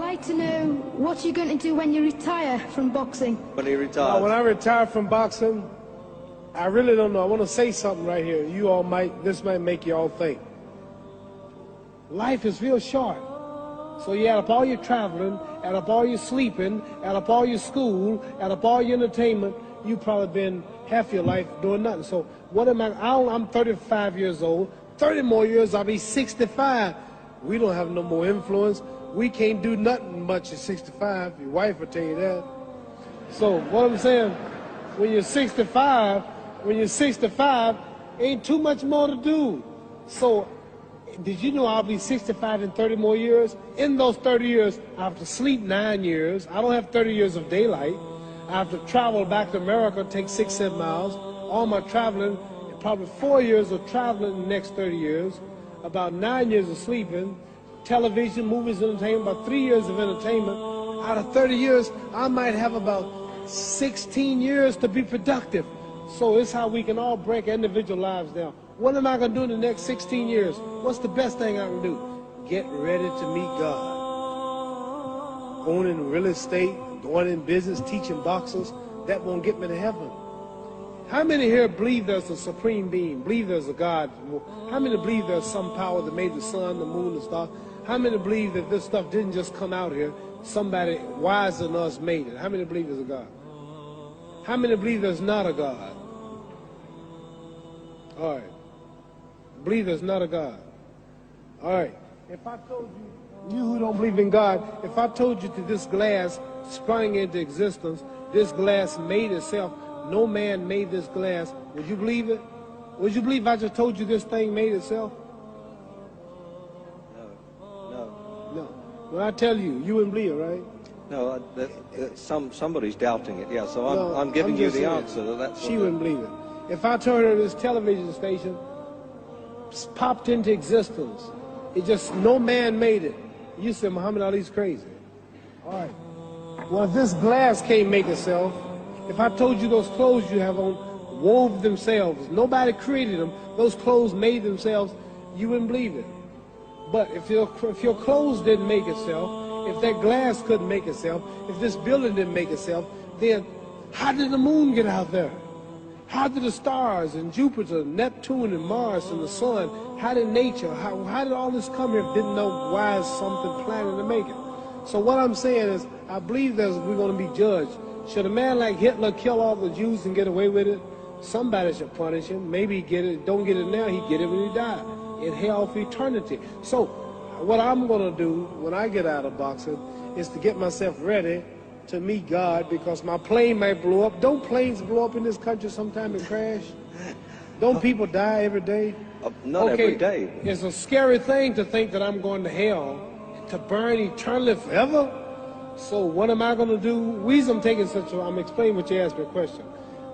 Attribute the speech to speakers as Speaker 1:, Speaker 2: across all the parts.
Speaker 1: like to know what you're going to do when you retire from boxing.
Speaker 2: When he retires?
Speaker 3: When I retire from boxing, I really don't know. I want to say something right here. This might make you all think. Life is real short. So you add up all your traveling, add up all your sleeping, add up all your school, add up all your entertainment, you've probably been half your life doing nothing. So what am I'm 35 years old. 30 more years, I'll be 65. We don't have no more influence. We can't do nothing much at 65. Your wife will tell you that. So what I'm saying, when you're 65, ain't too much more to do. So did you know I'll be 65 in 30 more years? In those 30 years, I have to sleep 9 years. I don't have 30 years of daylight. I have to travel back to America, take 6, 7 miles. All my traveling, probably 4 years of traveling in the next 30 years, about 9 years of sleeping, television, movies, entertainment, about 3 years of entertainment. Out of 30 years, I might have about 16 years to be productive. So it's how we can all break individual lives down. What am I going to do in the next 16 years? What's the best thing I can do? Get ready to meet God. Going in real estate, going in business, teaching boxers, that won't get me to heaven. How many here believe there's a supreme being, believe there's a God? How many believe there's some power that made the sun, the moon, the stars? How many believe that this stuff didn't just come out here? Somebody wiser than us made it. How many believe there's a God? How many believe there's not a God? All right. Believe there's not a God. All right. If I told you who don't believe in God, if I told you that this glass sprang into existence, this glass made itself, no man made this glass, would you believe it? Would you believe I just told you this thing made itself? No. When I tell you, you wouldn't believe it, right?
Speaker 2: No, somebody's doubting it, yeah, so I'm giving you the answer.
Speaker 3: She wouldn't believe it. If I told her this television station popped into existence, it just, no man made it, you said Muhammad Ali's crazy. All right. Well, if this glass can't make itself, if I told you those clothes you have on wove themselves, nobody created them, those clothes made themselves, you wouldn't believe it. But if your clothes didn't make itself, if that glass couldn't make itself, if this building didn't make itself, then how did the moon get out there? How did the stars and Jupiter, Neptune and Mars and the sun, how did nature, how did all this come here if didn't know why is something planning to make it? So what I'm saying is, I believe we're going to be judged. Should a man like Hitler kill all the Jews and get away with it? Somebody should punish him. Maybe he get it, don't get it now, he get it when he died. In hell for eternity. So what I'm going to do when I get out of boxing is to get myself ready to meet God, because my plane might blow up. Don't planes blow up in this country sometime and crash? Don't people die every day?
Speaker 2: Not every day.
Speaker 3: It's a scary thing to think that I'm going to hell to burn eternally forever. So what am I going to do? The reason I'm taking I'm explaining what you asked me a question.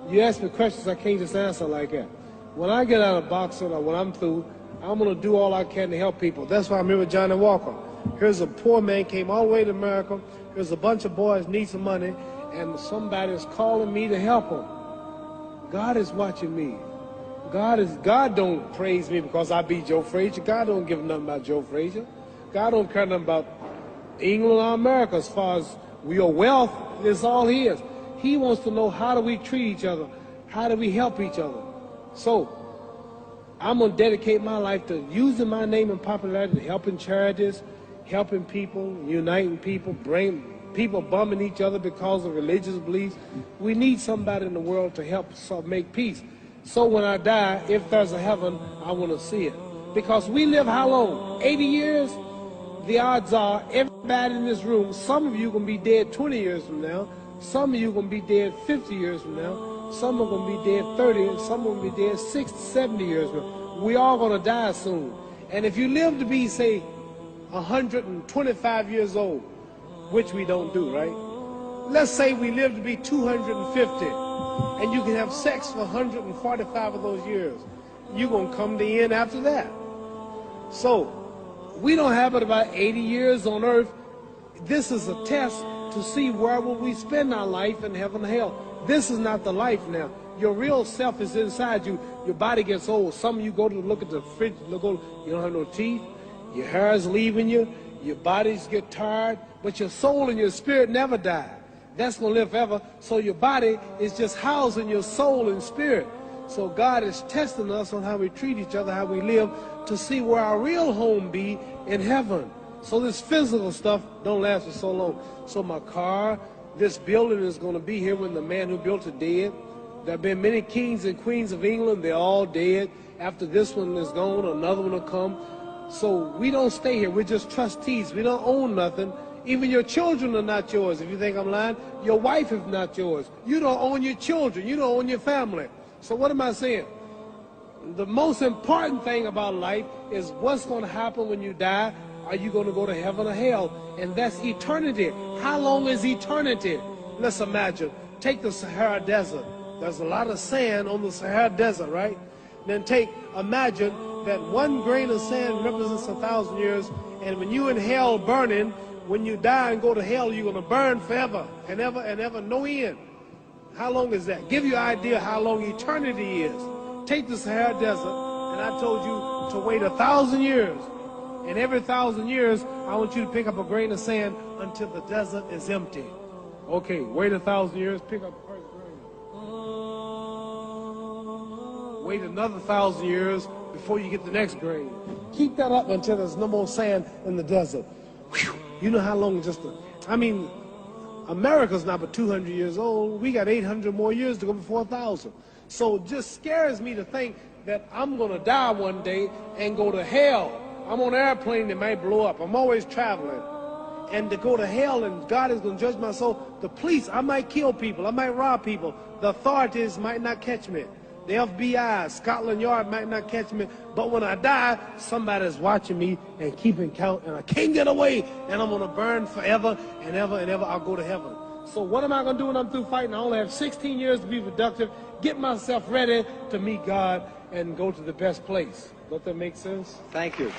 Speaker 3: You ask me questions I can't just answer like that. When I get out of boxing or when I'm through, I'm going to do all I can to help people. That's why I'm here with Johnny Walker. Here's a poor man, came all the way to America. Here's a bunch of boys need some money, and somebody is calling me to help them. God is watching me. God don't praise me because I beat Joe Frazier. God don't give nothing about Joe Frazier. God don't care nothing about England or America as far as your wealth is all his. He wants to know, how do we treat each other? How do we help each other? So I'm going to dedicate my life to using my name and popularity, helping charities, helping people, uniting people, bring people bumming each other because of religious beliefs. We need somebody in the world to help make peace. So when I die, if there's a heaven, I want to see it. Because we live how long? 80 years? The odds are everybody in this room, some of you are going to be dead 20 years from now, some of you are going to be dead 50 years from now, some are going to be dead 30, and some are going to be dead 60, 70 years from now. We all going to die soon. And if you live to be, say, 125 years old, which we don't do, right? Let's say we live to be 250, and you can have sex for 145 of those years. You're going to come to the end after that. So we don't have but about 80 years on earth. This is a test to see where will we spend our life in heaven and hell. This is not the life now. Your real self is inside you. Your body gets old. Some of you go to look at the fridge, you don't have no teeth. Your hair is leaving you. Your bodies get tired, but your soul and your spirit never die. That's going to live forever. So your body is just housing your soul and spirit. So God is testing us on how we treat each other, how we live, to see where our real home be in heaven. So this physical stuff don't last for so long. So my car, this building is going to be here when the man who built it dead. There have been many kings and queens of England. They're all dead. After this one is gone, another one will come. So we don't stay here. We're just trustees. We don't own nothing. Even your children are not yours. If you think I'm lying, your wife is not yours. You don't own your children. You don't own your family. So what am I saying? The most important thing about life is what's going to happen when you die. Are you going to go to heaven or hell? And that's eternity. How long is eternity? Let's imagine. Take the Sahara Desert. There's a lot of sand on the Sahara Desert, right? Then imagine that one grain of sand represents 1,000 years, and when you in hell burning, when you die and go to hell, you're going to burn forever and ever, no end. How long is that? Give you an idea how long eternity is. Take the Sahara Desert, and I told you to wait 1,000 years. And every 1,000 years, I want you to pick up a grain of sand until the desert is empty. Okay, wait 1,000 years, pick up the first grain. Wait another 1,000 years before you get the next grain. Keep that up until there's no more sand in the desert. Whew. You know how long America's not but 200 years old. We got 800 more years to go before 1,000. So it just scares me to think that I'm going to die one day and go to hell. I'm on an airplane that might blow up. I'm always traveling. And to go to hell and God is going to judge my soul. The police, I might kill people. I might rob people. The authorities might not catch me. The FBI, Scotland Yard might not catch me. But when I die, somebody's watching me and keeping count. And I can't get away. And I'm going to burn forever and ever and ever. I'll go to heaven. So what am I going to do when I'm through fighting? I only have 16 years to be productive. Get myself ready to meet God and go to the best place. Does that make sense?
Speaker 2: Thank you.